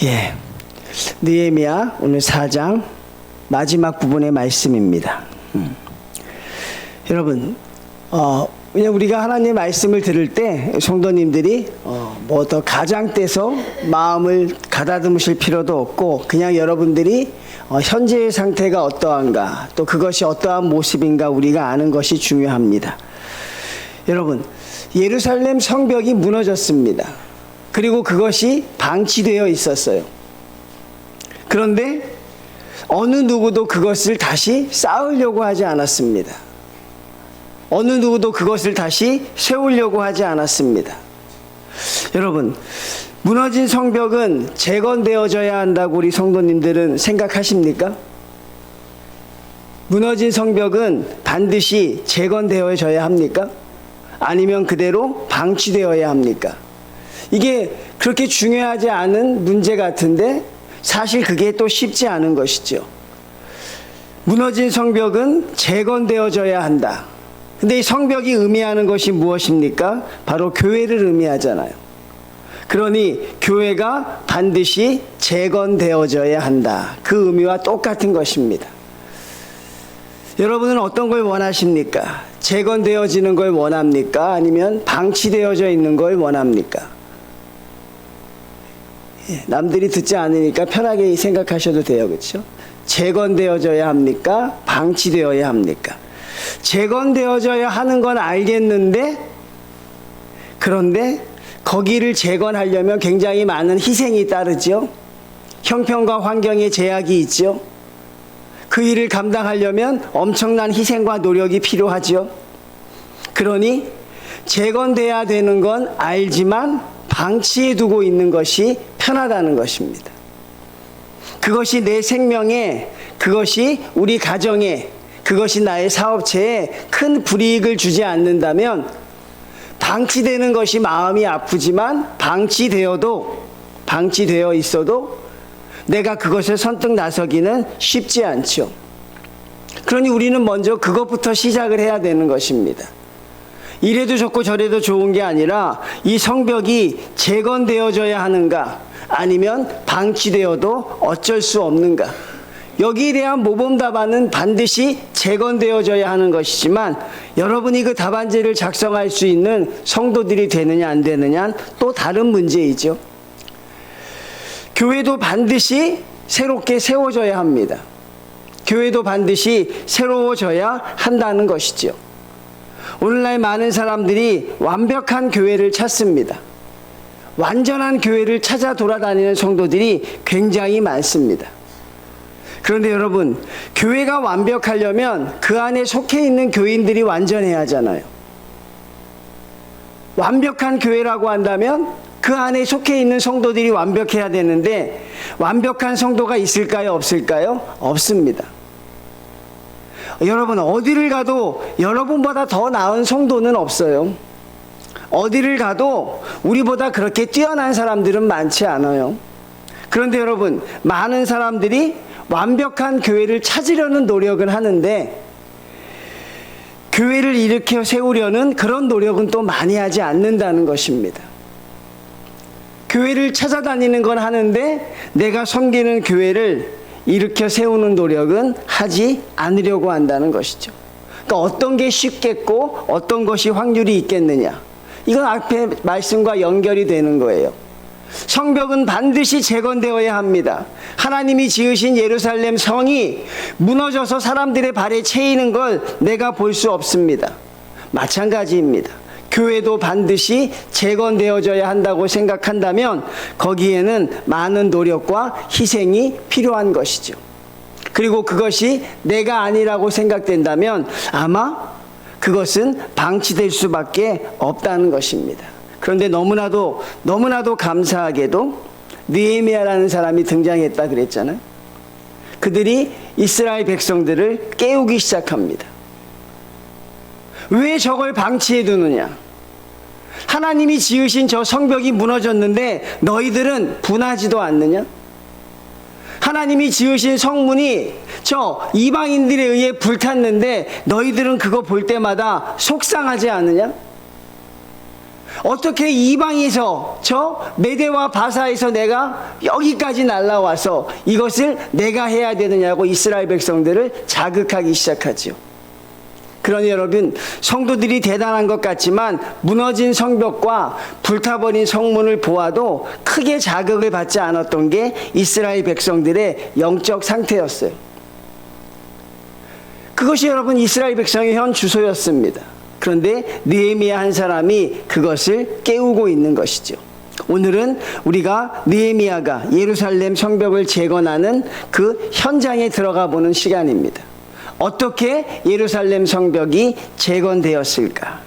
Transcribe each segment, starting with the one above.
예, 느헤미야 오늘 4장 마지막 부분의 말씀입니다. 여러분, 그냥 우리가 하나님의 말씀을 들을 때 성도님들이 뭐 더 가장돼서 마음을 가다듬으실 필요도 없고, 그냥 여러분들이 현재의 상태가 어떠한가, 또 그것이 어떠한 모습인가 우리가 아는 것이 중요합니다. 여러분, 예루살렘 성벽이 무너졌습니다. 그리고 그것이 방치되어 있었어요. 그런데 어느 누구도 그것을 다시 쌓으려고 하지 않았습니다. 어느 누구도 그것을 다시 세우려고 하지 않았습니다. 여러분, 무너진 성벽은 재건되어져야 한다고 우리 성도님들은 생각하십니까? 무너진 성벽은 반드시 재건되어져야 합니까? 아니면 그대로 방치되어야 합니까? 이게 그렇게 중요하지 않은 문제 같은데 사실 그게 또 쉽지 않은 것이죠. 무너진 성벽은 재건되어져야 한다. 근데 이 성벽이 의미하는 것이 무엇입니까? 바로 교회를 의미하잖아요. 그러니 교회가 반드시 재건되어져야 한다. 그 의미와 똑같은 것입니다. 여러분은 어떤 걸 원하십니까? 재건되어지는 걸 원합니까? 아니면 방치되어져 있는 걸 원합니까? 남들이 듣지 않으니까 편하게 생각하셔도 돼요. 그렇죠? 재건되어져야 합니까? 방치되어야 합니까? 재건되어져야 하는 건 알겠는데, 그런데 거기를 재건하려면 굉장히 많은 희생이 따르죠. 형편과 환경에 제약이 있죠. 그 일을 감당하려면 엄청난 희생과 노력이 필요하죠. 그러니 재건돼야 되는 건 알지만 방치해 두고 있는 것이 편하다는 것입니다. 그것이 내 생명에, 그것이 우리 가정에, 그것이 나의 사업체에 큰 불이익을 주지 않는다면 방치되는 것이 마음이 아프지만 방치되어 있어도 내가 그것을 선뜻 나서기는 쉽지 않죠. 그러니 우리는 먼저 그것부터 시작을 해야 되는 것입니다. 이래도 좋고 저래도 좋은 게 아니라 이 성벽이 재건되어져야 하는가, 아니면 방치되어도 어쩔 수 없는가. 여기에 대한 모범 답안은 반드시 재건되어져야 하는 것이지만, 여러분이 그 답안지를 작성할 수 있는 성도들이 되느냐 안 되느냐는 또 다른 문제이죠. 교회도 반드시 새롭게 세워져야 합니다. 교회도 반드시 새로워져야 한다는 것이죠. 오늘날 많은 사람들이 완벽한 교회를 찾습니다. 완전한 교회를 찾아 돌아다니는 성도들이 굉장히 많습니다. 그런데 여러분, 교회가 완벽하려면 그 안에 속해 있는 교인들이 완전해야 하잖아요. 완벽한 교회라고 한다면 그 안에 속해 있는 성도들이 완벽해야 되는데, 완벽한 성도가 있을까요? 없을까요? 없습니다. 여러분, 어디를 가도 여러분보다 더 나은 성도는 없어요. 어디를 가도 우리보다 그렇게 뛰어난 사람들은 많지 않아요. 그런데 여러분, 많은 사람들이 완벽한 교회를 찾으려는 노력은 하는데, 교회를 일으켜 세우려는 그런 노력은 또 많이 하지 않는다는 것입니다. 교회를 찾아다니는 건 하는데 내가 섬기는 교회를 일으켜 세우는 노력은 하지 않으려고 한다는 것이죠. 그러니까 어떤 게 쉽겠고 어떤 것이 확률이 있겠느냐, 이건 앞에 말씀과 연결이 되는 거예요. 성벽은 반드시 재건되어야 합니다. 하나님이 지으신 예루살렘 성이 무너져서 사람들의 발에 채이는 걸 내가 볼 수 없습니다. 마찬가지입니다. 교회도 반드시 재건되어져야 한다고 생각한다면 거기에는 많은 노력과 희생이 필요한 것이죠. 그리고 그것이 내가 아니라고 생각된다면 아마 그것은 방치될 수밖에 없다는 것입니다. 그런데 너무나도 감사하게도 느헤미야라는 사람이 등장했다 그랬잖아요. 그들이 이스라엘 백성들을 깨우기 시작합니다. 왜 저걸 방치해 두느냐? 하나님이 지으신 저 성벽이 무너졌는데 너희들은 분하지도 않느냐? 하나님이 지으신 성문이 저 이방인들에 의해 불탔는데 너희들은 그거 볼 때마다 속상하지 않느냐? 어떻게 이방에서 저 메대와 바사에서 내가 여기까지 날라와서 이것을 내가 해야 되느냐고 이스라엘 백성들을 자극하기 시작하죠. 그러니 여러분, 성도들이 대단한 것 같지만 무너진 성벽과 불타버린 성문을 보아도 크게 자극을 받지 않았던 게 이스라엘 백성들의 영적 상태였어요. 그것이 여러분 이스라엘 백성의 현 주소였습니다. 그런데 느헤미야 한 사람이 그것을 깨우고 있는 것이죠. 오늘은 우리가 느헤미야가 예루살렘 성벽을 재건하는 그 현장에 들어가 보는 시간입니다. 어떻게 예루살렘 성벽이 재건되었을까?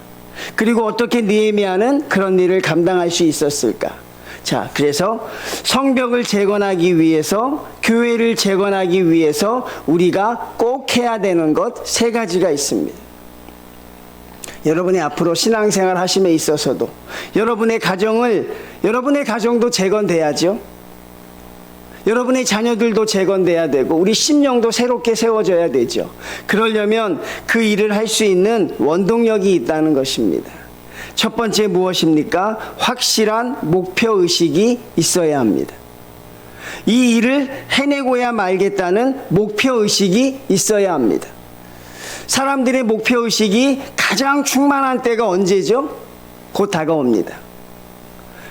그리고 어떻게 느헤미야는 그런 일을 감당할 수 있었을까? 자, 그래서 성벽을 재건하기 위해서, 교회를 재건하기 위해서 우리가 꼭 해야 되는 것 세 가지가 있습니다. 여러분이 앞으로 신앙생활 하심에 있어서도 여러분의 가정도 재건돼야죠. 여러분의 자녀들도 재건돼야 되고 우리 심령도 새롭게 세워져야 되죠. 그러려면 그 일을 할 수 있는 원동력이 있다는 것입니다. 첫 번째 무엇입니까? 확실한 목표의식이 있어야 합니다. 이 일을 해내고야 말겠다는 목표의식이 있어야 합니다. 사람들의 목표의식이 가장 충만한 때가 언제죠? 곧 다가옵니다.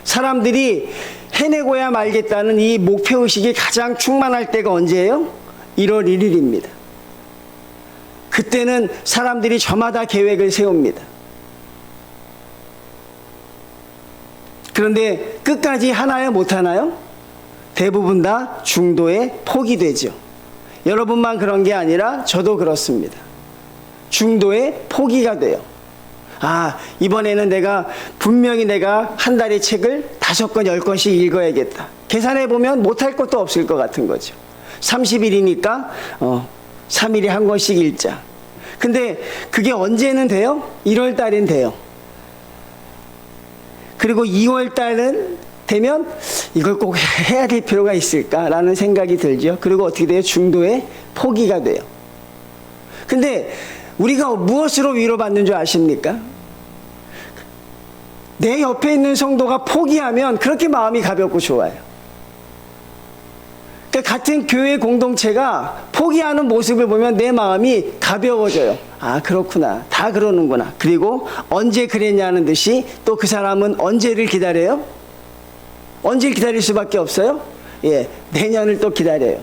사람들이 해내고야 말겠다는 이 목표의식이 가장 충만할 때가 언제예요? 1월 1일입니다. 그때는 사람들이 저마다 계획을 세웁니다. 그런데 끝까지 하나요, 못하나요? 대부분 다 중도에 포기되죠. 여러분만 그런 게 아니라 저도 그렇습니다. 중도에 포기가 돼요. 이번에는 분명히 내가 한 달에 책을 5권, 10권씩 읽어야겠다. 계산해보면 못할 것도 없을 것 같은 거죠. 30일이니까 3일에 한 권씩 읽자. 근데 그게 언제는 돼요? 1월 달엔 돼요. 그리고 2월 달은 되면 이걸 꼭 해야 될 필요가 있을까라는 생각이 들죠. 그리고 어떻게 돼요? 중도에 포기가 돼요. 근데 우리가 무엇으로 위로받는 줄 아십니까? 내 옆에 있는 성도가 포기하면 그렇게 마음이 가볍고 좋아요. 그러니까 같은 교회 공동체가 포기하는 모습을 보면 내 마음이 가벼워져요. 그렇구나. 다 그러는구나. 그리고 언제 그랬냐는 듯이 또 그 사람은 언제를 기다려요? 언제를 기다릴 수밖에 없어요? 내년을 또 기다려요.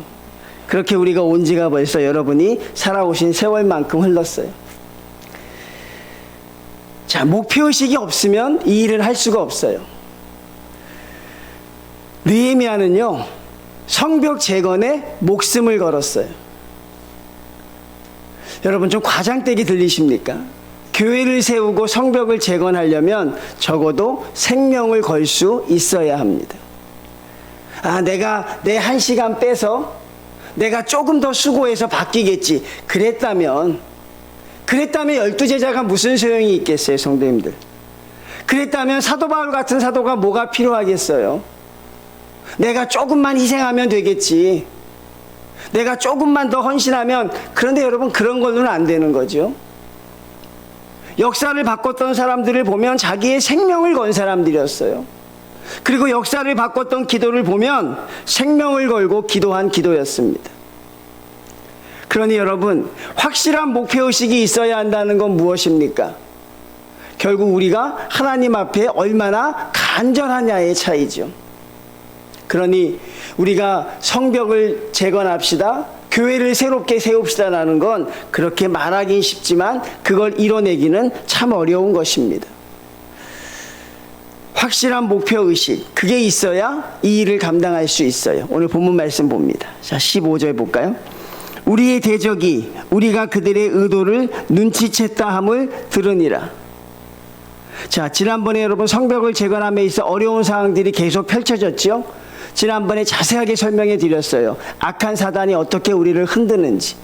그렇게 우리가 온 지가 벌써 여러분이 살아오신 세월만큼 흘렀어요. 자, 목표의식이 없으면 이 일을 할 수가 없어요. 느헤미야는요, 성벽 재건에 목숨을 걸었어요. 여러분 좀 과장되게 들리십니까? 교회를 세우고 성벽을 재건하려면 적어도 생명을 걸 수 있어야 합니다. 내가 내 1시간 빼서 내가 조금 더 수고해서 바뀌겠지. 그랬다면 12제자가 무슨 소용이 있겠어요, 성도님들? 그랬다면 사도 바울 같은 사도가 뭐가 필요하겠어요? 내가 조금만 희생하면 되겠지. 내가 조금만 더 헌신하면. 그런데 여러분, 그런 걸로는 안 되는 거죠. 역사를 바꿨던 사람들을 보면 자기의 생명을 건 사람들이었어요. 그리고 역사를 바꿨던 기도를 보면 생명을 걸고 기도한 기도였습니다. 그러니 여러분, 확실한 목표의식이 있어야 한다는 건 무엇입니까? 결국 우리가 하나님 앞에 얼마나 간절하냐의 차이죠. 그러니 우리가 성벽을 재건합시다, 교회를 새롭게 세웁시다라는 건 그렇게 말하긴 쉽지만 그걸 이뤄내기는 참 어려운 것입니다. 확실한 목표의식, 그게 있어야 이 일을 감당할 수 있어요. 오늘 본문 말씀 봅니다. 자, 15절 볼까요? 우리의 대적이 우리가 그들의 의도를 눈치챘다 함을 들으니라. 자, 지난번에 여러분 성벽을 재건함에 있어 어려운 상황들이 계속 펼쳐졌죠. 지난번에 자세하게 설명해 드렸어요. 악한 사단이 어떻게 우리를 흔드는지.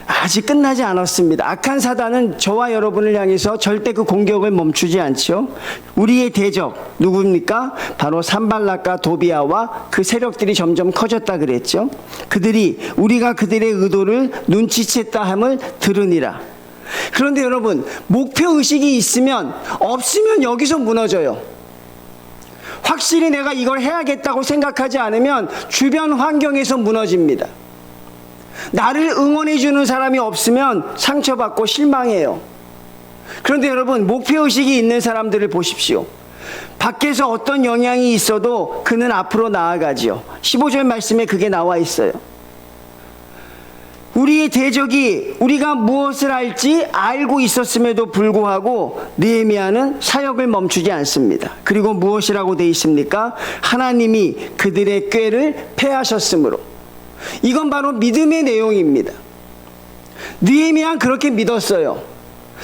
아직 끝나지 않았습니다. 악한 사단은 저와 여러분을 향해서 절대 그 공격을 멈추지 않죠. 우리의 대적 누굽니까? 바로 산발락과 도비아와 그 세력들이 점점 커졌다 그랬죠. 우리가 그들의 의도를 눈치챘다 함을 들으니라. 그런데 여러분, 목표의식이 있으면 없으면 여기서 무너져요. 확실히 내가 이걸 해야겠다고 생각하지 않으면 주변 환경에서 무너집니다. 나를 응원해주는 사람이 없으면 상처받고 실망해요. 그런데 여러분, 목표의식이 있는 사람들을 보십시오. 밖에서 어떤 영향이 있어도 그는 앞으로 나아가지요. 15절 말씀에 그게 나와 있어요. 우리의 대적이 우리가 무엇을 할지 알고 있었음에도 불구하고 느헤미야는 사역을 멈추지 않습니다. 그리고 무엇이라고 되어 있습니까? 하나님이 그들의 꾀를 패하셨으므로. 이건 바로 믿음의 내용입니다. 느헤미야는 그렇게 믿었어요.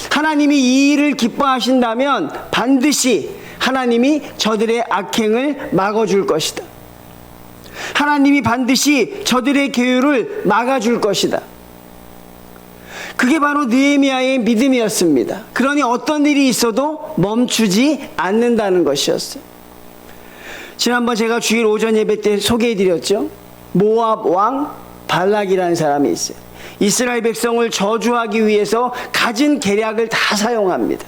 하나님이 이 일을 기뻐하신다면 반드시 하나님이 저들의 악행을 막아줄 것이다. 하나님이 반드시 저들의 계율을 막아줄 것이다. 그게 바로 느헤미야의 믿음이었습니다. 그러니 어떤 일이 있어도 멈추지 않는다는 것이었어요. 지난번 제가 주일 오전 예배 때 소개해드렸죠. 모압 왕 발락이라는 사람이 있어요. 이스라엘 백성을 저주하기 위해서 가진 계략을 다 사용합니다.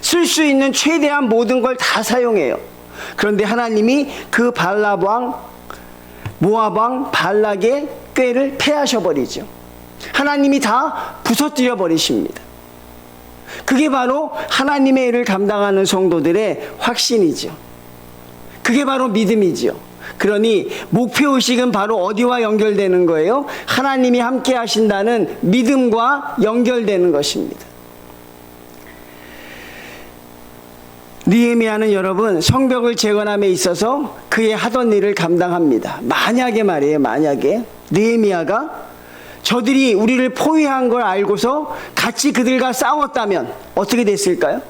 쓸 수 있는 최대한 모든 걸 다 사용해요. 그런데 하나님이 그 발락 왕, 모압 왕 발락의 꾀를 패하셔버리죠. 하나님이 다 부서뜨려 버리십니다. 그게 바로 하나님의 일을 감당하는 성도들의 확신이죠. 그게 바로 믿음이죠. 그러니 목표의식은 바로 어디와 연결되는 거예요? 하나님이 함께 하신다는 믿음과 연결되는 것입니다. 느헤미야는 여러분 성벽을 재건함에 있어서 그의 하던 일을 감당합니다. 만약에 말이에요. 만약에 느헤미야가 저들이 우리를 포위한 걸 알고서 같이 그들과 싸웠다면 어떻게 됐을까요?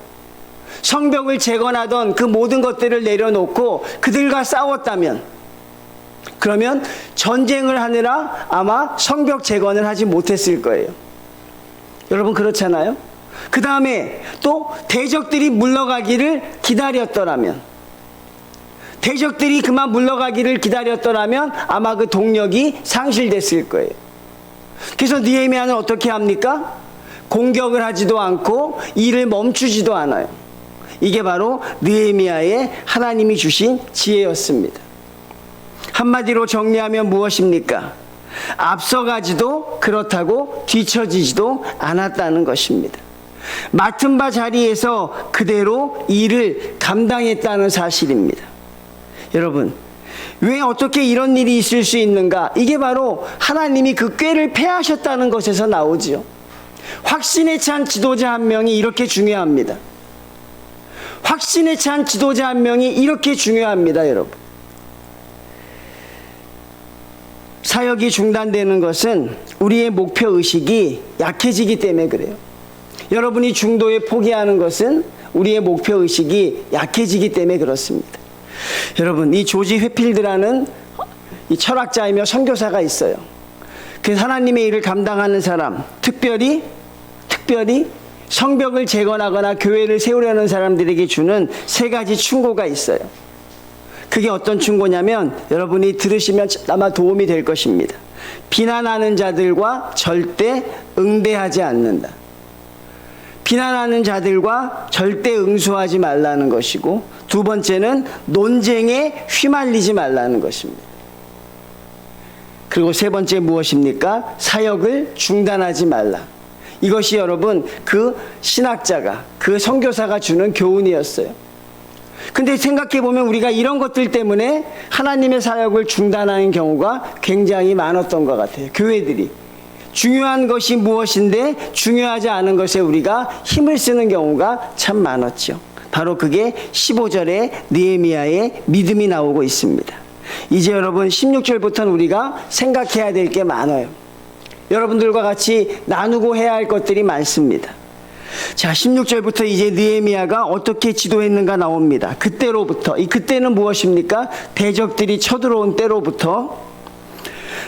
성벽을 재건하던 그 모든 것들을 내려놓고 그들과 싸웠다면, 그러면 전쟁을 하느라 아마 성벽 재건을 하지 못했을 거예요. 여러분 그렇잖아요? 그 다음에 또 대적들이 물러가기를 기다렸더라면, 대적들이 그만 물러가기를 기다렸더라면 아마 그 동력이 상실됐을 거예요. 그래서 느헤미야는 어떻게 합니까? 공격을 하지도 않고 일을 멈추지도 않아요. 이게 바로 느헤미야의 하나님이 주신 지혜였습니다. 한마디로 정리하면 무엇입니까? 앞서가지도 그렇다고 뒤처지지도 않았다는 것입니다. 맡은 바 자리에서 그대로 일을 감당했다는 사실입니다. 여러분, 왜 어떻게 이런 일이 있을 수 있는가? 이게 바로 하나님이 그 꾀를 패하셨다는 것에서 나오지요. 확신에 찬 지도자 한 명이 이렇게 중요합니다. 확신에 찬 지도자 한 명이 이렇게 중요합니다, 여러분. 사역이 중단되는 것은 우리의 목표의식이 약해지기 때문에 그래요. 여러분이 중도에 포기하는 것은 우리의 목표의식이 약해지기 때문에 그렇습니다. 여러분, 이 조지 회필드라는 이 철학자이며 선교사가 있어요. 그 하나님의 일을 감당하는 사람, 특별히 성벽을 재건하거나 교회를 세우려는 사람들에게 주는 세 가지 충고가 있어요. 그게 어떤 충고냐면 여러분이 들으시면 아마 도움이 될 것입니다. 비난하는 자들과 절대 응대하지 않는다. 비난하는 자들과 절대 응수하지 말라는 것이고, 두 번째는 논쟁에 휘말리지 말라는 것입니다. 그리고 세 번째 무엇입니까? 사역을 중단하지 말라. 이것이 여러분 그 신학자가, 그 선교사가 주는 교훈이었어요. 근데 생각해보면 우리가 이런 것들 때문에 하나님의 사역을 중단하는 경우가 굉장히 많았던 것 같아요. 교회들이 중요한 것이 무엇인데 중요하지 않은 것에 우리가 힘을 쓰는 경우가 참 많았죠. 바로 그게 15절에 느헤미야의 믿음이 나오고 있습니다. 이제 여러분 16절부터는 우리가 생각해야 될 게 많아요. 여러분들과 같이 나누고 해야 할 것들이 많습니다. 자, 16절부터 이제 느헤미야가 어떻게 지도했는가 나옵니다. 그때로부터, 이 그때는 무엇입니까? 대적들이 쳐들어온 때로부터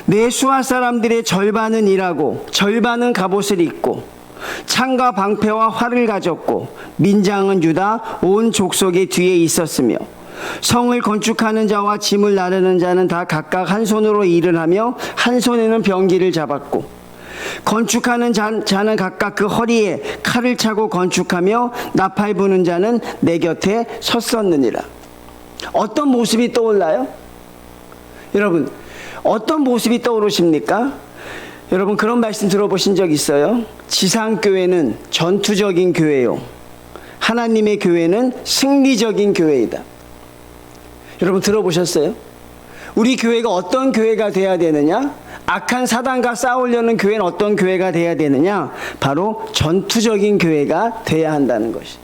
내 수하 사람들의 절반은 일하고 절반은 갑옷을 입고 창과 방패와 활을 가졌고 민장은 유다 온 족속의 뒤에 있었으며 성을 건축하는 자와 짐을 나르는 자는 다 각각 한 손으로 일을 하며 한 손에는 병기를 잡았고 건축하는 자는 각각 그 허리에 칼을 차고 건축하며 나팔 부는 자는 내 곁에 섰었느니라. 어떤 모습이 떠올라요? 여러분, 어떤 모습이 떠오르십니까? 여러분, 그런 말씀 들어보신 적 있어요? 지상교회는 전투적인 교회요, 하나님의 교회는 승리적인 교회이다. 여러분, 들어보셨어요? 우리 교회가 어떤 교회가 돼야 되느냐? 악한 사단과 싸우려는 교회는 어떤 교회가 돼야 되느냐? 바로 전투적인 교회가 돼야 한다는 것이.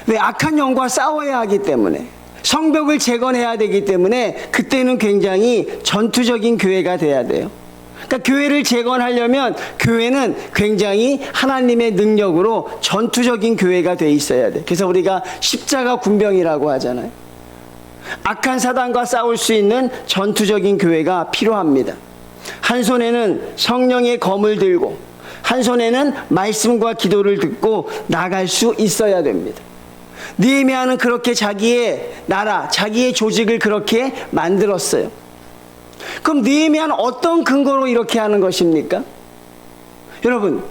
왜? 악한 영과 싸워야 하기 때문에, 성벽을 재건해야 되기 때문에 그때는 굉장히 전투적인 교회가 돼야 돼요. 그러니까 교회를 재건하려면 교회는 굉장히 하나님의 능력으로 전투적인 교회가 돼 있어야 돼. 그래서 우리가 십자가 군병이라고 하잖아요. 악한 사단과 싸울 수 있는 전투적인 교회가 필요합니다. 한 손에는 성령의 검을 들고 한 손에는 말씀과 기도를 듣고 나갈 수 있어야 됩니다. 느헤미야는 그렇게 자기의 나라, 자기의 조직을 그렇게 만들었어요. 그럼 느헤미야는 어떤 근거로 이렇게 하는 것입니까? 여러분,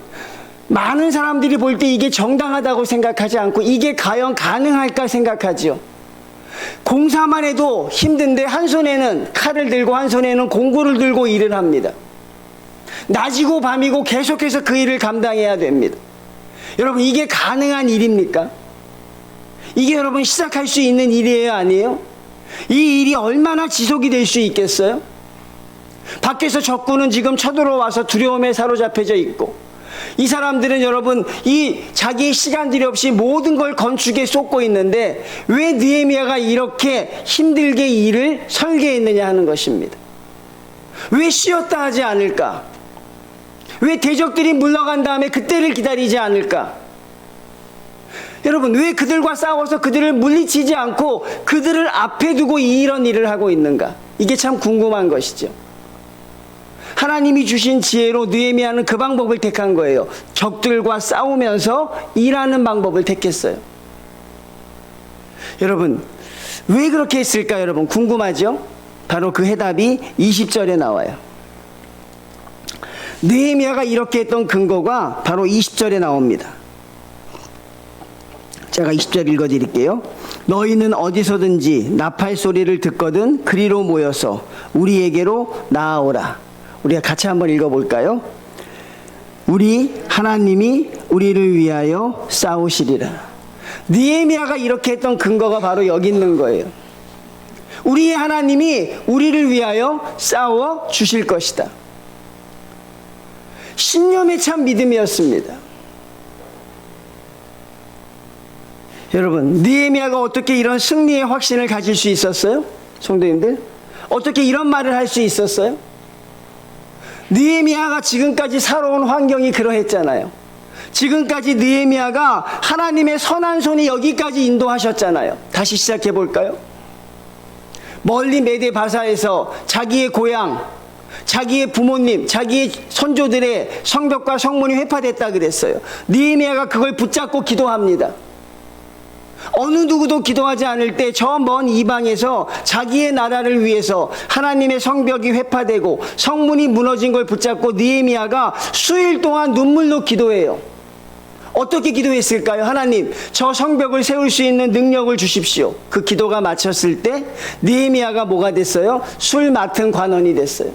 많은 사람들이 볼 때 이게 정당하다고 생각하지 않고 이게 과연 가능할까 생각하지요. 공사만 해도 힘든데 한 손에는 칼을 들고 한 손에는 공구를 들고 일을 합니다. 낮이고 밤이고 계속해서 그 일을 감당해야 됩니다. 여러분, 이게 가능한 일입니까? 이게 여러분 시작할 수 있는 일이에요, 아니에요? 이 일이 얼마나 지속이 될 수 있겠어요? 밖에서 적군은 지금 쳐들어와서 두려움에 사로잡혀져 있고, 이 사람들은 여러분 이 자기의 시간들이 없이 모든 걸 건축에 쏟고 있는데 왜 느헤미야가 이렇게 힘들게 일을 설계했느냐 하는 것입니다. 왜 쉬었다 하지 않을까? 왜 대적들이 물러간 다음에 그때를 기다리지 않을까? 여러분, 왜 그들과 싸워서 그들을 물리치지 않고 그들을 앞에 두고 이런 일을 하고 있는가? 이게 참 궁금한 것이죠. 하나님이 주신 지혜로 느헤미야는 그 방법을 택한 거예요. 적들과 싸우면서 일하는 방법을 택했어요. 여러분, 왜 그렇게 했을까? 여러분, 궁금하죠? 바로 그 해답이 20절에 나와요. 느헤미야가 이렇게 했던 근거가 바로 20절에 나옵니다. 제가 20절 읽어드릴게요. 너희는 어디서든지 나팔 소리를 듣거든 그리로 모여서 우리에게로 나아오라. 우리가 같이 한번 읽어볼까요? 우리 하나님이 우리를 위하여 싸우시리라. 느헤미야가 이렇게 했던 근거가 바로 여기 있는 거예요. 우리의 하나님이 우리를 위하여 싸워 주실 것이다. 신념에 참 믿음이었습니다. 여러분, 느헤미야가 어떻게 이런 승리의 확신을 가질 수 있었어요? 성도님들, 어떻게 이런 말을 할 수 있었어요? 느헤미야가 지금까지 살아온 환경이 그러했잖아요. 지금까지 느헤미야가 하나님의 선한 손이 여기까지 인도하셨잖아요. 다시 시작해 볼까요? 멀리 메대 바사에서 자기의 고향, 자기의 부모님, 자기의 선조들의 성벽과 성문이 회파됐다 그랬어요. 느헤미야가 그걸 붙잡고 기도합니다. 어느 누구도 기도하지 않을 때 저 먼 이방에서 자기의 나라를 위해서 하나님의 성벽이 회파되고 성문이 무너진 걸 붙잡고 느헤미야가 수일 동안 눈물로 기도해요. 어떻게 기도했을까요? 하나님, 저 성벽을 세울 수 있는 능력을 주십시오. 그 기도가 마쳤을 때 느헤미야가 뭐가 됐어요? 술 맡은 관원이 됐어요.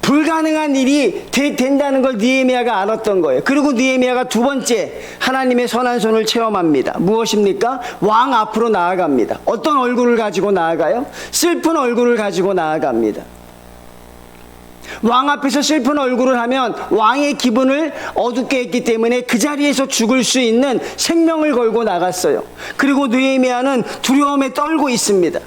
불가능한 일이 된다는 걸 느헤미야가 알았던 거예요. 그리고 느헤미야가 두 번째 하나님의 선한 손을 체험합니다. 무엇입니까? 왕 앞으로 나아갑니다. 어떤 얼굴을 가지고 나아가요? 슬픈 얼굴을 가지고 나아갑니다. 왕 앞에서 슬픈 얼굴을 하면 왕의 기분을 어둡게 했기 때문에 그 자리에서 죽을 수 있는 생명을 걸고 나갔어요. 그리고 느헤미야는 두려움에 떨고 있습니다.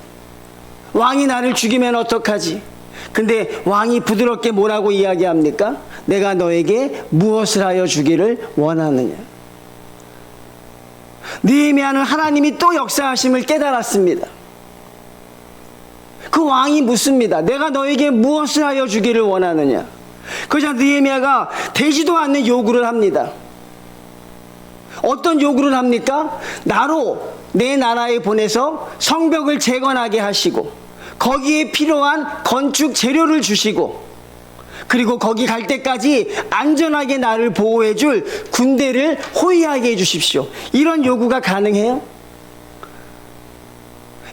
왕이 나를 죽이면 어떡하지? 근데 왕이 부드럽게 뭐라고 이야기합니까? 내가 너에게 무엇을 하여 주기를 원하느냐? 느헤미야는 하나님이 또 역사하심을 깨달았습니다. 그 왕이 묻습니다. 내가 너에게 무엇을 하여 주기를 원하느냐? 그러자 느헤미야가 되지도 않는 요구를 합니다. 어떤 요구를 합니까? 나로 내 나라에 보내서 성벽을 재건하게 하시고 거기에 필요한 건축 재료를 주시고 그리고 거기 갈 때까지 안전하게 나를 보호해 줄 군대를 호위하게 해 주십시오. 이런 요구가 가능해요?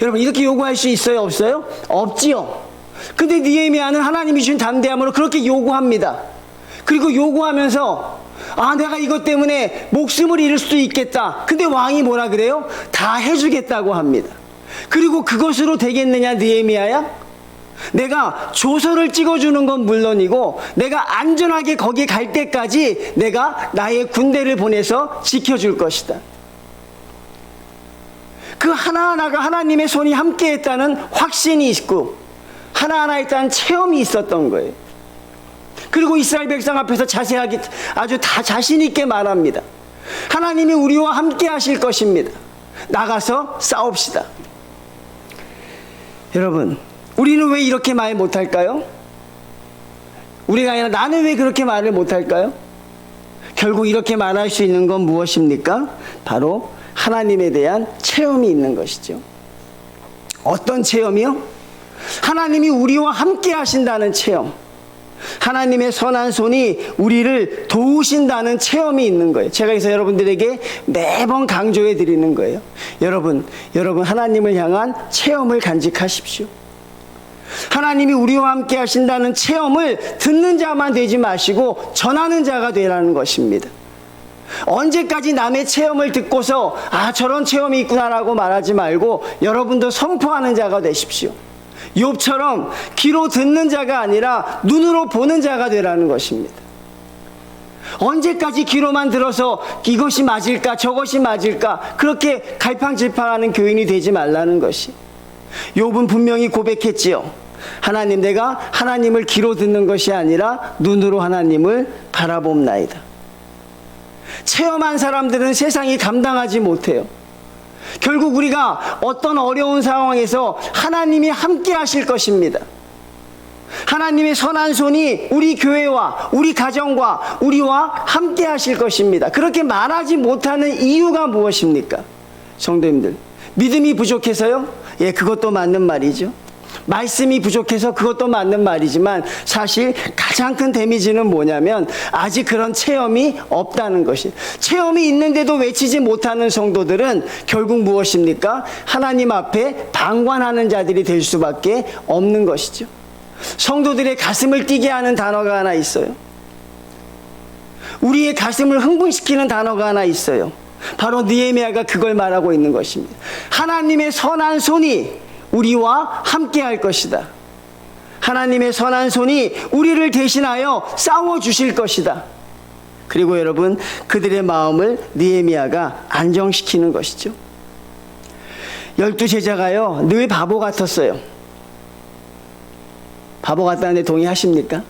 여러분, 이렇게 요구할 수 있어요, 없어요? 없지요. 근데 느헤미야는 하나님이 주신 담대함으로 그렇게 요구합니다. 그리고 요구하면서 내가 이것 때문에 목숨을 잃을 수도 있겠다. 근데 왕이 뭐라 그래요? 다 해주겠다고 합니다. 그리고 그것으로 되겠느냐, 느헤미야야? 내가 조서를 찍어주는 건 물론이고 내가 안전하게 거기 갈 때까지 내가 나의 군대를 보내서 지켜줄 것이다. 그 하나하나가 하나님의 손이 함께했다는 확신이 있고 하나하나에 대한 체험이 있었던 거예요. 그리고 이스라엘 백성 앞에서 자세하게 아주 다 자신 있게 말합니다. 하나님이 우리와 함께 하실 것입니다. 나가서 싸웁시다. 여러분, 우리는 왜 이렇게 말 못할까요? 우리가 아니라 나는 왜 그렇게 말을 못할까요? 결국 이렇게 말할 수 있는 건 무엇입니까? 바로 하나님에 대한 체험이 있는 것이죠. 어떤 체험이요? 하나님이 우리와 함께 하신다는 체험. 하나님의 선한 손이 우리를 도우신다는 체험이 있는 거예요. 제가 그래서 여러분들에게 매번 강조해 드리는 거예요. 여러분 하나님을 향한 체험을 간직하십시오. 하나님이 우리와 함께 하신다는 체험을 듣는 자만 되지 마시고 전하는 자가 되라는 것입니다. 언제까지 남의 체험을 듣고서 저런 체험이 있구나라고 말하지 말고 여러분도 선포하는 자가 되십시오. 욥처럼 귀로 듣는 자가 아니라 눈으로 보는 자가 되라는 것입니다. 언제까지 귀로만 들어서 이것이 맞을까 저것이 맞을까 그렇게 갈팡질팡하는 교인이 되지 말라는 것이. 욥은 분명히 고백했지요. 하나님, 내가 하나님을 귀로 듣는 것이 아니라 눈으로 하나님을 바라봅나이다. 체험한 사람들은 세상이 감당하지 못해요. 결국 우리가 어떤 어려운 상황에서 하나님이 함께 하실 것입니다. 하나님의 선한 손이 우리 교회와 우리 가정과 우리와 함께 하실 것입니다. 그렇게 말하지 못하는 이유가 무엇입니까? 성도님들, 믿음이 부족해서요? 예, 그것도 맞는 말이죠. 말씀이 부족해서 그것도 맞는 말이지만 사실 가장 큰 데미지는 뭐냐면 아직 그런 체험이 없다는 것이. 체험이 있는데도 외치지 못하는 성도들은 결국 무엇입니까? 하나님 앞에 방관하는 자들이 될 수밖에 없는 것이죠. 성도들의 가슴을 뛰게 하는 단어가 하나 있어요. 우리의 가슴을 흥분시키는 단어가 하나 있어요. 바로 느헤미야가 그걸 말하고 있는 것입니다. 하나님의 선한 손이 우리와 함께 할 것이다. 하나님의 선한 손이 우리를 대신하여 싸워주실 것이다. 그리고 여러분, 그들의 마음을 느헤미야가 안정시키는 것이죠. 12제자가요 늘 바보 같았어요. 바보 같다는데 동의하십니까?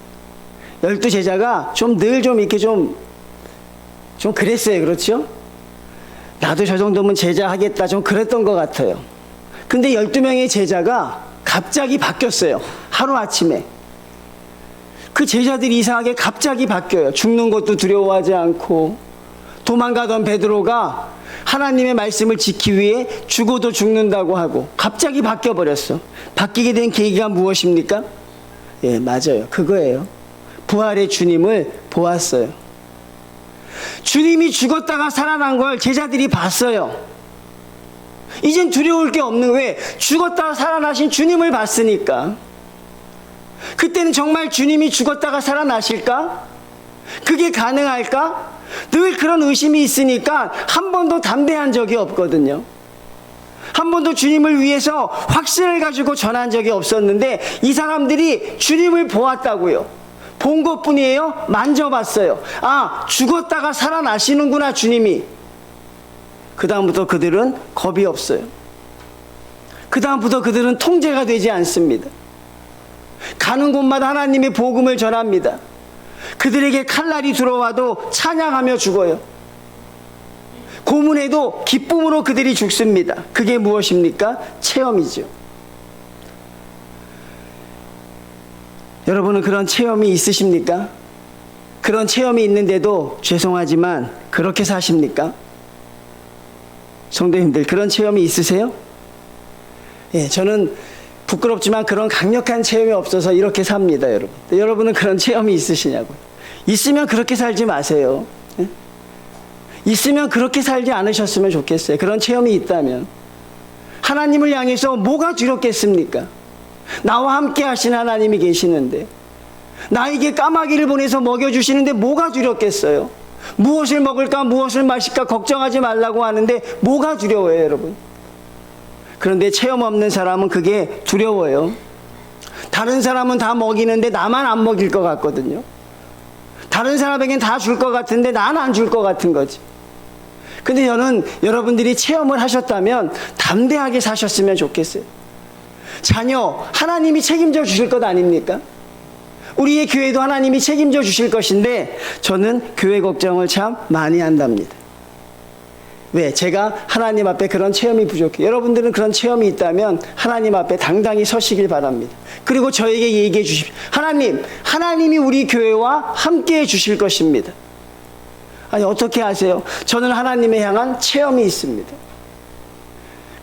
12제자가 늘 이렇게 좀 그랬어요. 그렇죠? 나도 저 정도면 제자 하겠다 좀 그랬던 것 같아요. 근데 12명의 제자가 갑자기 바뀌었어요. 하루아침에. 그 제자들이 이상하게 갑자기 바뀌어요. 죽는 것도 두려워하지 않고 도망가던 베드로가 하나님의 말씀을 지키기 위해 죽어도 죽는다고 하고 갑자기 바뀌어버렸어. 바뀌게 된 계기가 무엇입니까? 예, 맞아요. 그거예요. 부활의 주님을 보았어요. 주님이 죽었다가 살아난 걸 제자들이 봤어요. 이젠 두려울 게 없는, 왜? 죽었다가 살아나신 주님을 봤으니까. 그때는 정말 주님이 죽었다가 살아나실까? 그게 가능할까? 늘 그런 의심이 있으니까 한 번도 담대한 적이 없거든요. 한 번도 주님을 위해서 확신을 가지고 전한 적이 없었는데 이 사람들이 주님을 보았다고요. 본 것뿐이에요? 만져봤어요. 죽었다가 살아나시는구나, 주님이. 그 다음부터 그들은 겁이 없어요. 그 다음부터 그들은 통제가 되지 않습니다. 가는 곳마다 하나님의 복음을 전합니다. 그들에게 칼날이 들어와도 찬양하며 죽어요. 고문해도 기쁨으로 그들이 죽습니다. 그게 무엇입니까? 체험이죠. 여러분은 그런 체험이 있으십니까? 그런 체험이 있는데도 죄송하지만 그렇게 사십니까? 성도님들, 그런 체험이 있으세요? 예, 저는 부끄럽지만 그런 강력한 체험이 없어서 이렇게 삽니다, 여러분. 여러분은 그런 체험이 있으시냐고요? 있으면 그렇게 살지 마세요. 예? 있으면 그렇게 살지 않으셨으면 좋겠어요. 그런 체험이 있다면. 하나님을 향해서 뭐가 두렵겠습니까? 나와 함께 하신 하나님이 계시는데, 나에게 까마귀를 보내서 먹여주시는데 뭐가 두렵겠어요? 무엇을 먹을까, 무엇을 마실까 걱정하지 말라고 하는데 뭐가 두려워요, 여러분? 그런데 체험 없는 사람은 그게 두려워요. 다른 사람은 다 먹이는데 나만 안 먹일 것 같거든요. 다른 사람에겐 다 줄 것 같은데 나는 안 줄 것 같은 거지. 근데 저는 여러분들이 체험을 하셨다면 담대하게 사셨으면 좋겠어요. 자녀, 하나님이 책임져 주실 것 아닙니까? 우리의 교회도 하나님이 책임져 주실 것인데 저는 교회 걱정을 참 많이 한답니다. 왜? 제가 하나님 앞에 그런 체험이 부족해요. 여러분들은 그런 체험이 있다면 하나님 앞에 당당히 서시길 바랍니다. 그리고 저에게 얘기해 주십시오. 하나님이 우리 교회와 함께 해 주실 것입니다. 아니, 어떻게 아세요? 저는 하나님에 향한 체험이 있습니다.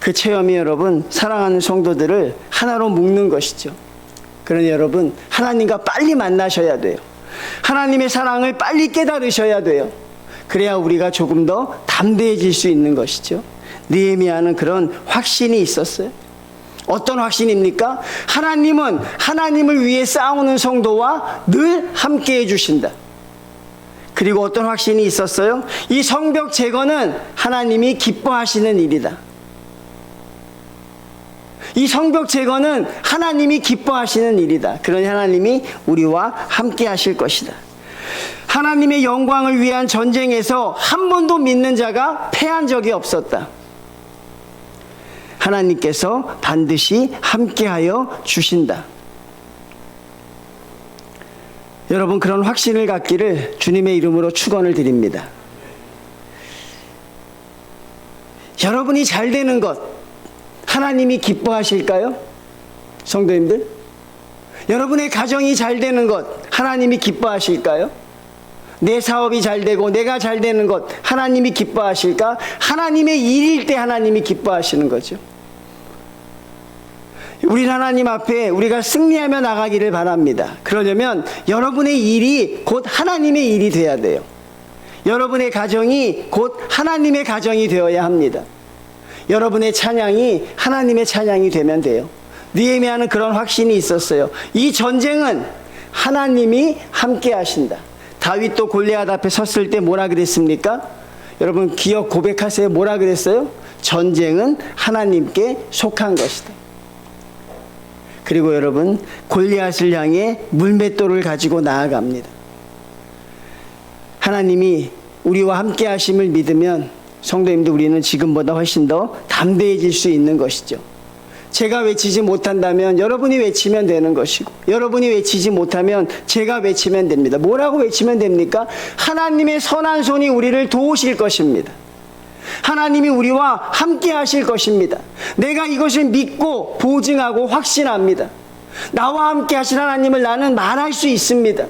그 체험이 여러분, 사랑하는 성도들을 하나로 묶는 것이죠. 그러니 여러분, 하나님과 빨리 만나셔야 돼요. 하나님의 사랑을 빨리 깨달으셔야 돼요. 그래야 우리가 조금 더 담대해질 수 있는 것이죠. 느헤미야는 그런 확신이 있었어요. 어떤 확신입니까? 하나님은 하나님을 위해 싸우는 성도와 늘 함께 해주신다. 그리고 어떤 확신이 있었어요? 이 성벽 제거는 하나님이 기뻐하시는 일이다. 이 성벽 제거는 하나님이 기뻐하시는 일이다. 그러니 하나님이 우리와 함께 하실 것이다. 하나님의 영광을 위한 전쟁에서 한 번도 믿는 자가 패한 적이 없었다. 하나님께서 반드시 함께하여 주신다. 여러분, 그런 확신을 갖기를 주님의 이름으로 축원을 드립니다. 여러분이 잘 되는 것 하나님이 기뻐하실까요? 성도님들, 여러분의 가정이 잘 되는 것 하나님이 기뻐하실까요? 내 사업이 잘 되고 내가 잘 되는 것 하나님이 기뻐하실까? 하나님의 일일 때 하나님이 기뻐하시는 거죠. 우리 하나님 앞에 우리가 승리하며 나가기를 바랍니다. 그러려면 여러분의 일이 곧 하나님의 일이 되어야 돼요. 여러분의 가정이 곧 하나님의 가정이 되어야 합니다. 여러분의 찬양이 하나님의 찬양이 되면 돼요. 느헤미야는 그런 확신이 있었어요. 이 전쟁은 하나님이 함께 하신다. 다윗도 골리앗 앞에 섰을 때 뭐라 그랬습니까? 여러분 기억 고백하세요. 뭐라 그랬어요? 전쟁은 하나님께 속한 것이다. 그리고 여러분, 골리앗을 향해 물맷돌을 가지고 나아갑니다. 하나님이 우리와 함께 하심을 믿으면 성도님들, 우리는 지금보다 훨씬 더 담대해질 수 있는 것이죠. 제가 외치지 못한다면 여러분이 외치면 되는 것이고, 여러분이 외치지 못하면 제가 외치면 됩니다. 뭐라고 외치면 됩니까? 하나님의 선한 손이 우리를 도우실 것입니다. 하나님이 우리와 함께 하실 것입니다. 내가 이것을 믿고 보증하고 확신합니다. 나와 함께 하신 하나님을 나는 말할 수 있습니다.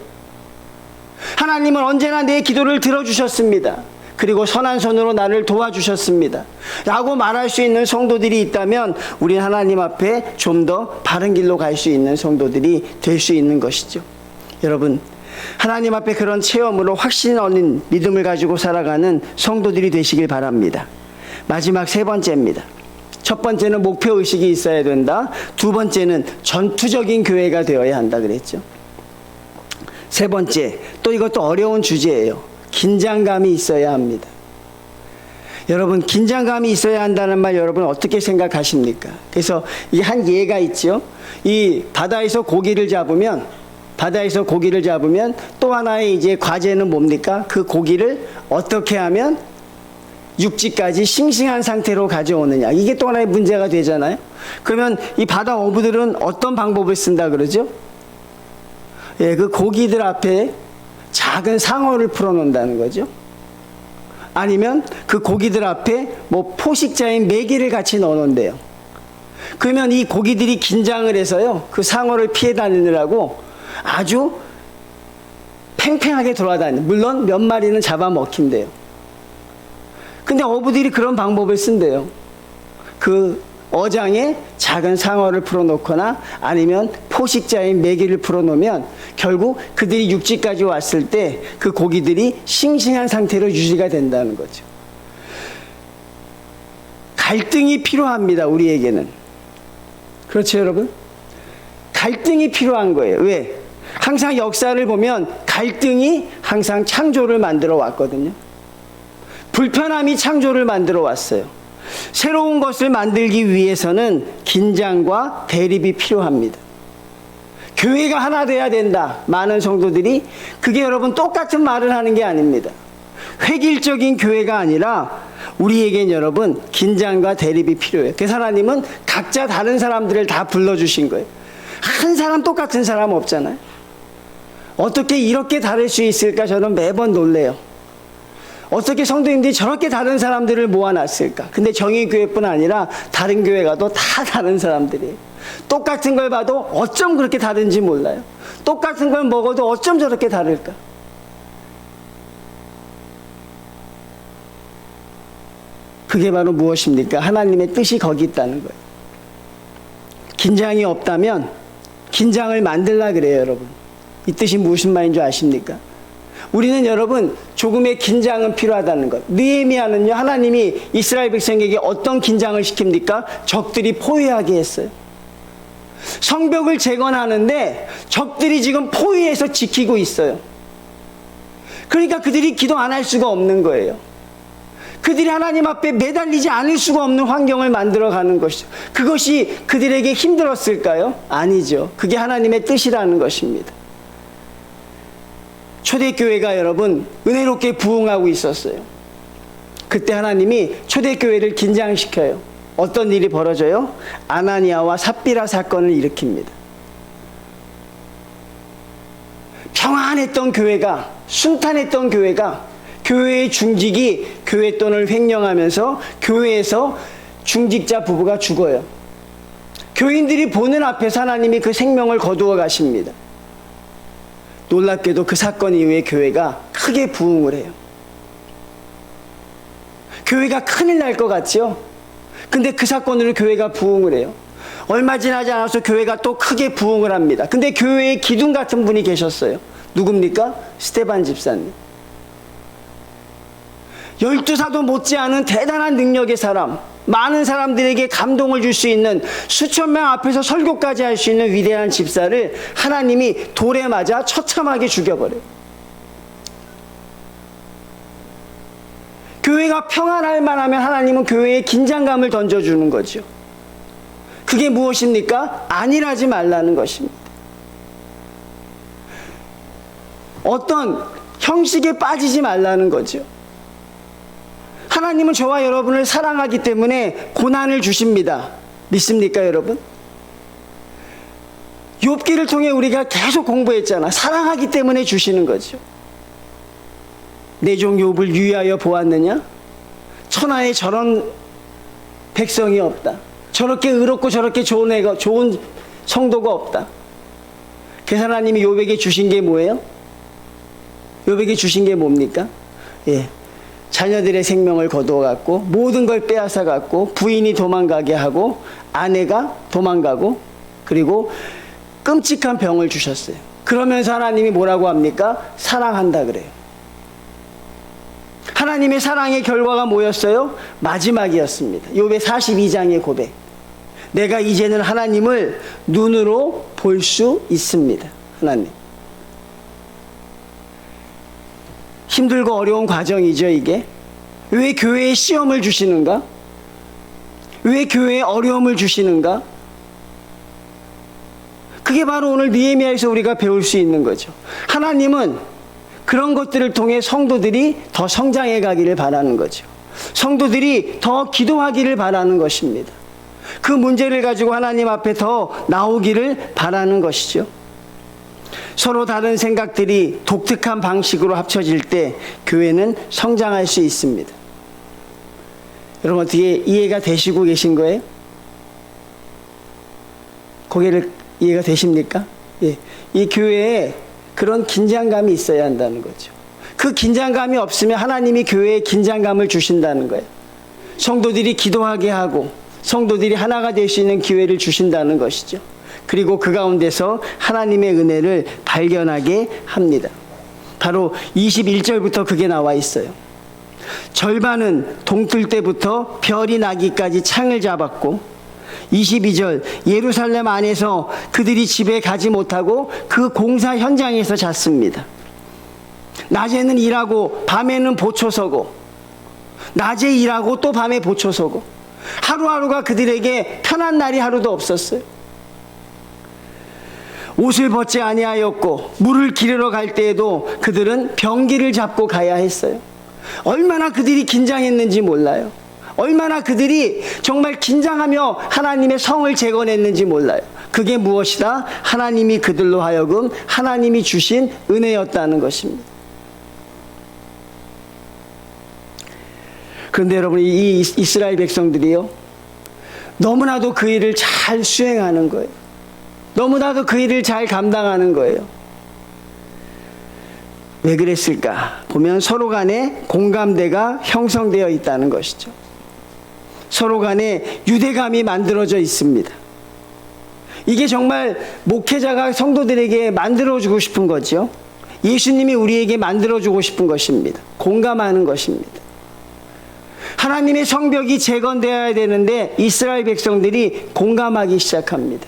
하나님은 언제나 내 기도를 들어주셨습니다. 그리고 선한 손으로 나를 도와주셨습니다. 라고 말할 수 있는 성도들이 있다면 우리는 하나님 앞에 좀 더 바른 길로 갈 수 있는 성도들이 될 수 있는 것이죠. 여러분, 하나님 앞에 그런 체험으로 확신 얻는 믿음을 가지고 살아가는 성도들이 되시길 바랍니다. 마지막 세 번째입니다. 첫 번째는 목표의식이 있어야 된다. 두 번째는 전투적인 교회가 되어야 한다 그랬죠. 세 번째, 또 이것도 어려운 주제예요. 긴장감이 있어야 합니다. 여러분, 긴장감이 있어야 한다는 말 여러분 어떻게 생각하십니까? 그래서 이 한 예가 있죠. 이 바다에서 고기를 잡으면 또 하나의 이제 과제는 뭡니까? 그 고기를 어떻게 하면 육지까지 싱싱한 상태로 가져오느냐. 이게 또 하나의 문제가 되잖아요. 그러면 이 바다 어부들은 어떤 방법을 쓴다 그러죠? 예, 그 고기들 앞에 작은 상어를 풀어놓는다는 거죠. 아니면 그 고기들 앞에 뭐 포식자인 메기를 같이 넣어놓는데요. 그러면 이 고기들이 긴장을 해서요, 그 상어를 피해 다니느라고 아주 팽팽하게 돌아다니는, 물론 몇 마리는 잡아먹힌대요. 근데 어부들이 그런 방법을 쓴대요. 그 어장에 작은 상어를 풀어놓거나 아니면 포식자인 메기를 풀어놓으면 결국 그들이 육지까지 왔을 때 그 고기들이 싱싱한 상태로 유지가 된다는 거죠. 갈등이 필요합니다, 우리에게는. 그렇죠, 여러분? 갈등이 필요한 거예요. 왜? 항상 역사를 보면 갈등이 항상 창조를 만들어 왔거든요. 불편함이 창조를 만들어 왔어요. 새로운 것을 만들기 위해서는 긴장과 대립이 필요합니다. 교회가 하나 돼야 된다. 많은 성도들이 그게 여러분 똑같은 말을 하는 게 아닙니다. 획일적인 교회가 아니라 우리에겐 여러분 긴장과 대립이 필요해요. 그래서 하나님은 각자 다른 사람들을 다 불러주신 거예요. 한 사람 똑같은 사람 없잖아요. 어떻게 이렇게 다를 수 있을까 저는 매번 놀래요. 어떻게 성도님들이 저렇게 다른 사람들을 모아놨을까? 근데 정의교회뿐 아니라 다른 교회 가도 다 다른 사람들이에요. 똑같은 걸 봐도 어쩜 그렇게 다른지 몰라요. 똑같은 걸 먹어도 어쩜 저렇게 다를까? 그게 바로 무엇입니까? 하나님의 뜻이 거기 있다는 거예요. 긴장이 없다면 긴장을 만들라 그래요, 여러분. 이 뜻이 무슨 말인 줄 아십니까? 우리는 여러분 조금의 긴장은 필요하다는 것. 느헤미야는요, 하나님이 이스라엘 백성에게 어떤 긴장을 시킵니까? 적들이 포위하게 했어요. 성벽을 재건하는데 적들이 지금 포위해서 지키고 있어요. 그러니까 그들이 기도 안 할 수가 없는 거예요. 그들이 하나님 앞에 매달리지 않을 수가 없는 환경을 만들어가는 것이죠. 그것이 그들에게 힘들었을까요? 아니죠. 그게 하나님의 뜻이라는 것입니다. 초대교회가 여러분 은혜롭게 부흥하고 있었어요. 그때 하나님이 초대교회를 긴장시켜요. 어떤 일이 벌어져요? 아나니아와 삽비라 사건을 일으킵니다. 평안했던 교회가, 순탄했던 교회가 교회의 중직이 교회 돈을 횡령하면서 교회에서 중직자 부부가 죽어요. 교인들이 보는 앞에서 하나님이 그 생명을 거두어 가십니다. 놀랍게도 그 사건 이후에 교회가 크게 부흥을 해요. 교회가 큰일 날 것 같죠? 근데 그 사건으로 교회가 부흥을 해요. 얼마 지나지 않아서 교회가 또 크게 부흥을 합니다. 근데 교회에 기둥 같은 분이 계셨어요. 누굽니까? 스데반 집사님. 12사도 못지않은 대단한 능력의 사람, 많은 사람들에게 감동을 줄 수 있는, 수천 명 앞에서 설교까지 할 수 있는 위대한 집사를 하나님이 돌에 맞아 처참하게 죽여버려요. 교회가 평안할 만하면 하나님은 교회에 긴장감을 던져주는 거죠. 그게 무엇입니까? 안일하지 말라는 것입니다. 어떤 형식에 빠지지 말라는 거죠. 하나님은 저와 여러분을 사랑하기 때문에 고난을 주십니다. 믿습니까, 여러분? 욥기를 통해 우리가 계속 공부했잖아. 사랑하기 때문에 주시는 거죠. 내 종 욥을 유의하여 보았느냐? 천하에 저런 백성이 없다. 저렇게 의롭고 저렇게 좋은 성도가 없다. 그래서 하나님이 욥에게 주신 게 뭐예요? 욥에게 주신 게 뭡니까? 예. 자녀들의 생명을 거두어갔고 모든 걸 빼앗아갔고 부인이 도망가게 하고 아내가 도망가고 그리고 끔찍한 병을 주셨어요. 그러면서 하나님이 뭐라고 합니까? 사랑한다 그래요. 하나님의 사랑의 결과가 뭐였어요? 마지막이었습니다. 욥의 42장의 고백. 내가 이제는 하나님을 눈으로 볼 수 있습니다. 하나님. 힘들고 어려운 과정이죠, 이게. 왜 교회에 시험을 주시는가? 왜 교회에 어려움을 주시는가? 그게 바로 오늘 느헤미야에서 우리가 배울 수 있는 거죠. 하나님은 그런 것들을 통해 성도들이 더 성장해 가기를 바라는 거죠. 성도들이 더 기도하기를 바라는 것입니다. 그 문제를 가지고 하나님 앞에 더 나오기를 바라는 것이죠. 서로 다른 생각들이 독특한 방식으로 합쳐질 때 교회는 성장할 수 있습니다. 여러분 어떻게 이해가 되시고 계신 거예요? 고개를 이해가 되십니까? 예. 이 교회에 그런 긴장감이 있어야 한다는 거죠. 그 긴장감이 없으면 하나님이 교회에 긴장감을 주신다는 거예요. 성도들이 기도하게 하고 성도들이 하나가 될 수 있는 기회를 주신다는 것이죠. 그리고 그 가운데서 하나님의 은혜를 발견하게 합니다. 바로 21절부터 그게 나와 있어요. 절반은 동틀 때부터 별이 나기까지 창을 잡았고, 22절 예루살렘 안에서 그들이 집에 가지 못하고 그 공사 현장에서 잤습니다. 낮에는 일하고 밤에는 보초 서고, 낮에 일하고 또 밤에 보초 서고, 하루하루가 그들에게 편한 날이 하루도 없었어요. 옷을 벗지 아니하였고 물을 기르러 갈 때에도 그들은 병기를 잡고 가야 했어요. 얼마나 그들이 긴장했는지 몰라요. 얼마나 그들이 정말 긴장하며 하나님의 성을 재건했는지 몰라요. 그게 무엇이다? 하나님이 그들로 하여금 하나님이 주신 은혜였다는 것입니다. 그런데 여러분, 이 이스라엘 백성들이요, 너무나도 그 일을 잘 수행하는 거예요. 너무나도 그 일을 잘 감당하는 거예요. 왜 그랬을까? 보면 서로 간에 공감대가 형성되어 있다는 것이죠. 서로 간에 유대감이 만들어져 있습니다. 이게 정말 목회자가 성도들에게 만들어주고 싶은 거죠. 예수님이 우리에게 만들어주고 싶은 것입니다. 공감하는 것입니다. 하나님의 성벽이 재건되어야 되는데 이스라엘 백성들이 공감하기 시작합니다.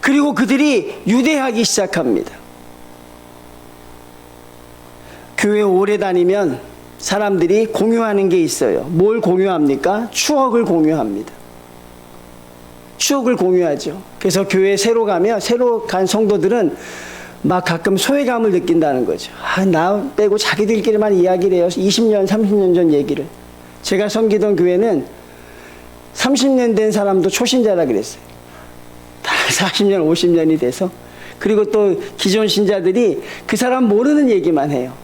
그리고 그들이 유대하기 시작합니다. 교회 오래 다니면 사람들이 공유하는 게 있어요. 뭘 공유합니까? 추억을 공유합니다. 추억을 공유하죠. 그래서 교회 새로 간 성도들은 막 가끔 소외감을 느낀다는 거죠. 나 빼고 자기들끼리만 이야기를 해요. 20년, 30년 전 얘기를. 제가 섬기던 교회는 30년 된 사람도 초신자라 그랬어요. 40년, 50년이 돼서. 그리고 또 기존 신자들이 그 사람 모르는 얘기만 해요.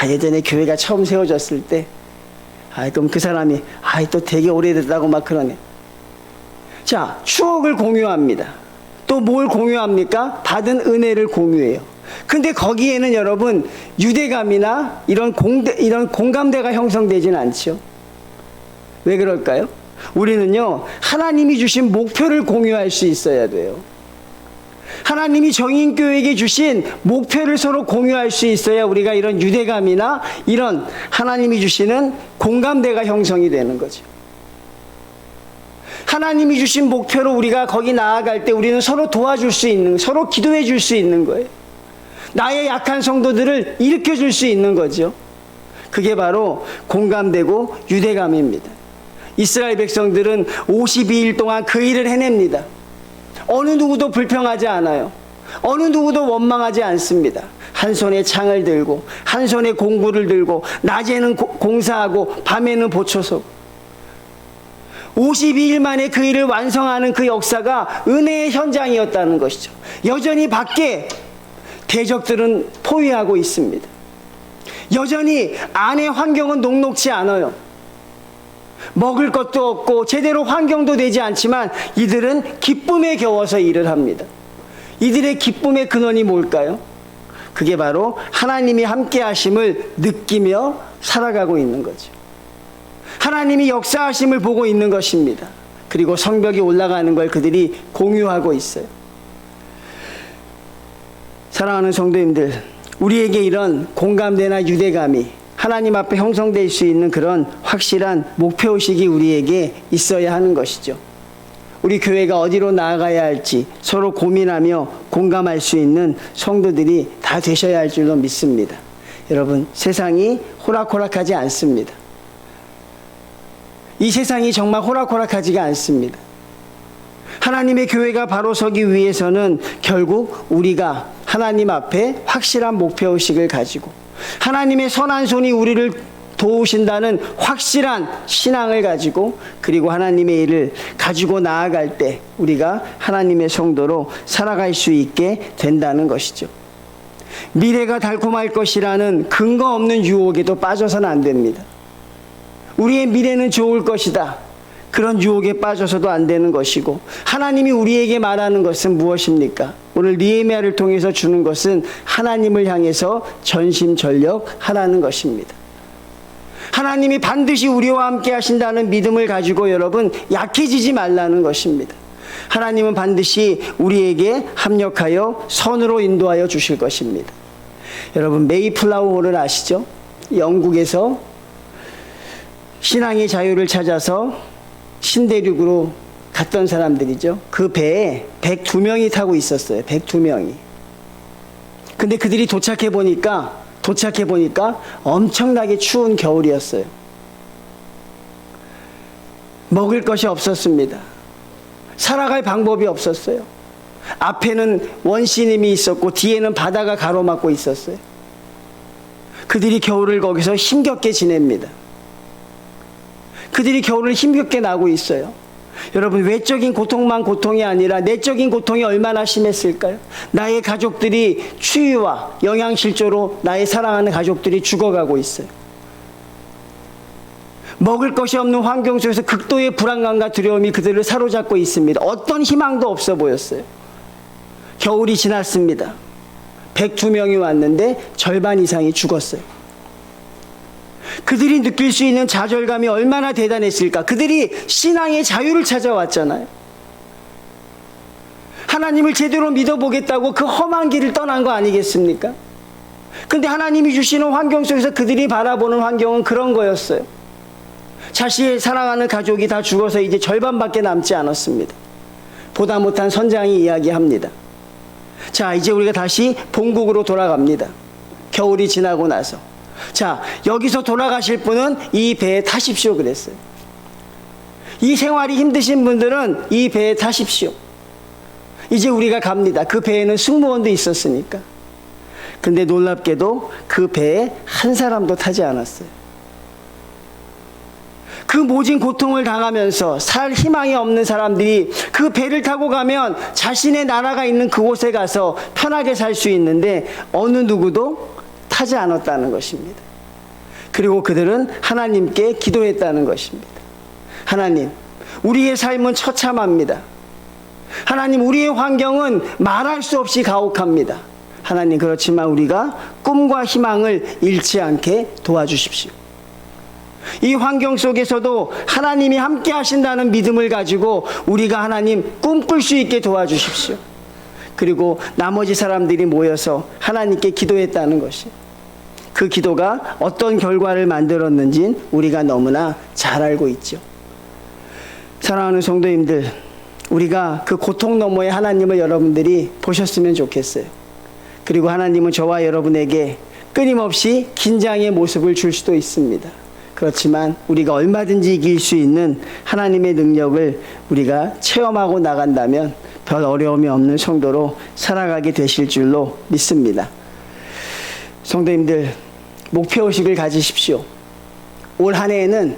예전에 교회가 처음 세워졌을 때, 그럼 그 사람이, 또 되게 오래됐다고 막 그러네. 자, 추억을 공유합니다. 또 뭘 공유합니까? 받은 은혜를 공유해요. 근데 거기에는 여러분, 유대감이나 이런 공감대가 형성되지는 않죠. 왜 그럴까요? 우리는요, 하나님이 주신 목표를 공유할 수 있어야 돼요. 하나님이 정인교회에게 주신 목표를 서로 공유할 수 있어야 우리가 이런 유대감이나 이런 하나님이 주시는 공감대가 형성이 되는 거죠. 하나님이 주신 목표로 우리가 거기 나아갈 때 우리는 서로 도와줄 수 있는, 서로 기도해 줄 수 있는 거예요. 나의 약한 성도들을 일으켜 줄 수 있는 거죠. 그게 바로 공감되고 유대감입니다. 이스라엘 백성들은 52일 동안 그 일을 해냅니다. 어느 누구도 불평하지 않아요. 어느 누구도 원망하지 않습니다. 한 손에 창을 들고, 한 손에 공구를 들고, 낮에는 공사하고 밤에는 보초서 52일 만에 그 일을 완성하는 그 역사가 은혜의 현장이었다는 것이죠. 여전히 밖에 대적들은 포위하고 있습니다. 여전히 안의 환경은 녹록지 않아요. 먹을 것도 없고 제대로 환경도 되지 않지만 이들은 기쁨에 겨워서 일을 합니다. 이들의 기쁨의 근원이 뭘까요? 그게 바로 하나님이 함께 하심을 느끼며 살아가고 있는 거죠. 하나님이 역사하심을 보고 있는 것입니다. 그리고 성벽이 올라가는 걸 그들이 공유하고 있어요. 사랑하는 성도님들, 우리에게 이런 공감대나 유대감이 하나님 앞에 형성될 수 있는 그런 확실한 목표의식이 우리에게 있어야 하는 것이죠. 우리 교회가 어디로 나아가야 할지 서로 고민하며 공감할 수 있는 성도들이 다 되셔야 할 줄로 믿습니다. 여러분, 세상이 호락호락하지 않습니다. 이 세상이 정말 호락호락하지가 않습니다. 하나님의 교회가 바로 서기 위해서는 결국 우리가 하나님 앞에 확실한 목표의식을 가지고 하나님의 선한 손이 우리를 도우신다는 확실한 신앙을 가지고, 그리고 하나님의 일을 가지고 나아갈 때 우리가 하나님의 성도로 살아갈 수 있게 된다는 것이죠. 미래가 달콤할 것이라는 근거 없는 유혹에도 빠져서는 안 됩니다. 우리의 미래는 좋을 것이다, 그런 유혹에 빠져서도 안 되는 것이고, 하나님이 우리에게 말하는 것은 무엇입니까? 오늘 느헤미야를 통해서 주는 것은 하나님을 향해서 전심전력 하라는 것입니다. 하나님이 반드시 우리와 함께 하신다는 믿음을 가지고 여러분 약해지지 말라는 것입니다. 하나님은 반드시 우리에게 합력하여 선으로 인도하여 주실 것입니다. 여러분 메이플라워홀을 아시죠? 영국에서 신앙의 자유를 찾아서 신대륙으로 갔던 사람들이죠. 그 배에 102명이 타고 있었어요. 102명이. 근데 그들이 도착해 보니까 엄청나게 추운 겨울이었어요. 먹을 것이 없었습니다. 살아갈 방법이 없었어요. 앞에는 원시님이 있었고 뒤에는 바다가 가로막고 있었어요. 그들이 겨울을 거기서 힘겹게 지냅니다. 그들이 겨울을 힘겹게 나고 있어요. 여러분 외적인 고통만 고통이 아니라 내적인 고통이 얼마나 심했을까요? 나의 가족들이 추위와 영양실조로 나의 사랑하는 가족들이 죽어가고 있어요. 먹을 것이 없는 환경 속에서 극도의 불안감과 두려움이 그들을 사로잡고 있습니다. 어떤 희망도 없어 보였어요. 겨울이 지났습니다. 102명이 왔는데 절반 이상이 죽었어요. 그들이 느낄 수 있는 좌절감이 얼마나 대단했을까. 그들이 신앙의 자유를 찾아왔잖아요. 하나님을 제대로 믿어보겠다고 그 험한 길을 떠난 거 아니겠습니까? 근데 하나님이 주시는 환경 속에서 그들이 바라보는 환경은 그런 거였어요. 자신의 사랑하는 가족이 다 죽어서 이제 절반밖에 남지 않았습니다. 보다 못한 선장이 이야기합니다. 자, 이제 우리가 다시 본국으로 돌아갑니다. 겨울이 지나고 나서. 자, 여기서 돌아가실 분은 이 배에 타십시오 그랬어요. 이 생활이 힘드신 분들은 이 배에 타십시오. 이제 우리가 갑니다. 그 배에는 승무원도 있었으니까. 근데 놀랍게도 그 배에 한 사람도 타지 않았어요. 그 모진 고통을 당하면서 살 희망이 없는 사람들이 그 배를 타고 가면 자신의 나라가 있는 그곳에 가서 편하게 살 수 있는데 어느 누구도 타지 않았다는 것입니다. 그리고 그들은 하나님께 기도했다는 것입니다. 하나님, 우리의 삶은 처참합니다. 하나님, 우리의 환경은 말할 수 없이 가혹합니다. 하나님, 그렇지만 우리가 꿈과 희망을 잃지 않게 도와주십시오. 이 환경 속에서도 하나님이 함께 하신다는 믿음을 가지고 우리가 하나님 꿈꿀 수 있게 도와주십시오. 그리고 나머지 사람들이 모여서 하나님께 기도했다는 것이, 그 기도가 어떤 결과를 만들었는지는 우리가 너무나 잘 알고 있죠. 사랑하는 성도님들, 우리가 그 고통 너머의 하나님을 여러분들이 보셨으면 좋겠어요. 그리고 하나님은 저와 여러분에게 끊임없이 긴장의 모습을 줄 수도 있습니다. 그렇지만 우리가 얼마든지 이길 수 있는 하나님의 능력을 우리가 체험하고 나간다면 별 어려움이 없는 성도로 살아가게 되실 줄로 믿습니다. 성도님들, 목표의식을 가지십시오. 올 한 해에는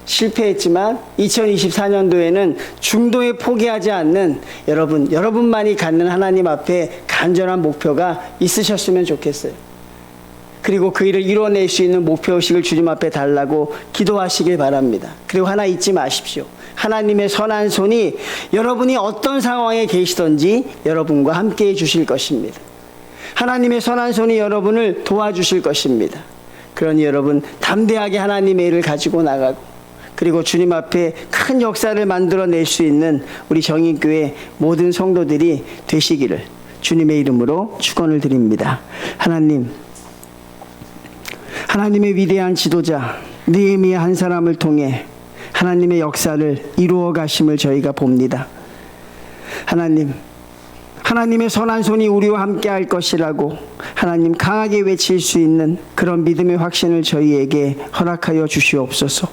실패했지만 2024년도에는 중도에 포기하지 않는 여러분만이 갖는 하나님 앞에 간절한 목표가 있으셨으면 좋겠어요. 그리고 그 일을 이뤄낼 수 있는 목표의식을 주님 앞에 달라고 기도하시길 바랍니다. 그리고 하나 잊지 마십시오. 하나님의 선한 손이 여러분이 어떤 상황에 계시든지 여러분과 함께 해 주실 것입니다. 하나님의 선한 손이 여러분을 도와주실 것입니다. 그러니 여러분 담대하게 하나님의 일을 가지고 나가고, 그리고 주님 앞에 큰 역사를 만들어낼 수 있는 우리 정인교회 모든 성도들이 되시기를 주님의 이름으로 축원을 드립니다. 하나님의 위대한 지도자 느헤미야 한 사람을 통해 하나님의 역사를 이루어 가심을 저희가 봅니다. 하나님의 선한 손이 우리와 함께 할 것이라고 하나님 강하게 외칠 수 있는 그런 믿음의 확신을 저희에게 허락하여 주시옵소서.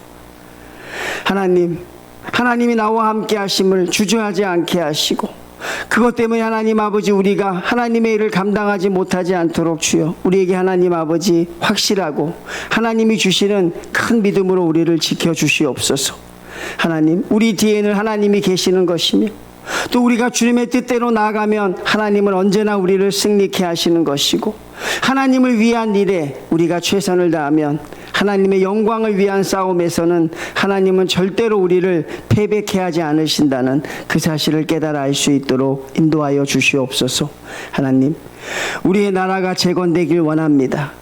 하나님이 나와 함께 하심을 주저하지 않게 하시고, 그것 때문에 하나님 아버지 우리가 하나님의 일을 감당하지 못하지 않도록 주여 우리에게 하나님 아버지 확실하고 하나님이 주시는 큰 믿음으로 우리를 지켜주시옵소서. 하나님, 우리 뒤에는 하나님이 계시는 것이며 또 우리가 주님의 뜻대로 나아가면 하나님은 언제나 우리를 승리케 하시는 것이고, 하나님을 위한 일에 우리가 최선을 다하면 하나님의 영광을 위한 싸움에서는 하나님은 절대로 우리를 패배케 하지 않으신다는 그 사실을 깨달아 알 수 있도록 인도하여 주시옵소서. 하나님, 우리의 나라가 재건되길 원합니다.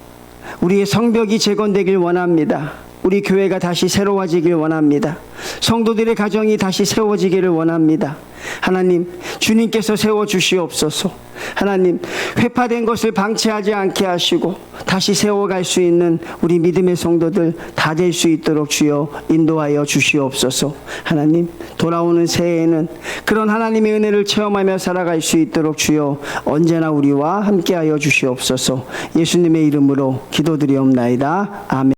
우리의 성벽이 재건되길 원합니다. 우리 교회가 다시 새로워지길 원합니다. 성도들의 가정이 다시 세워지기를 원합니다. 하나님, 주님께서 세워주시옵소서. 하나님, 회파된 것을 방치하지 않게 하시고 다시 세워갈 수 있는 우리 믿음의 성도들 다 될 수 있도록 주여 인도하여 주시옵소서. 하나님, 돌아오는 새해에는 그런 하나님의 은혜를 체험하며 살아갈 수 있도록 주여 언제나 우리와 함께하여 주시옵소서. 예수님의 이름으로 기도드리옵나이다. 아멘.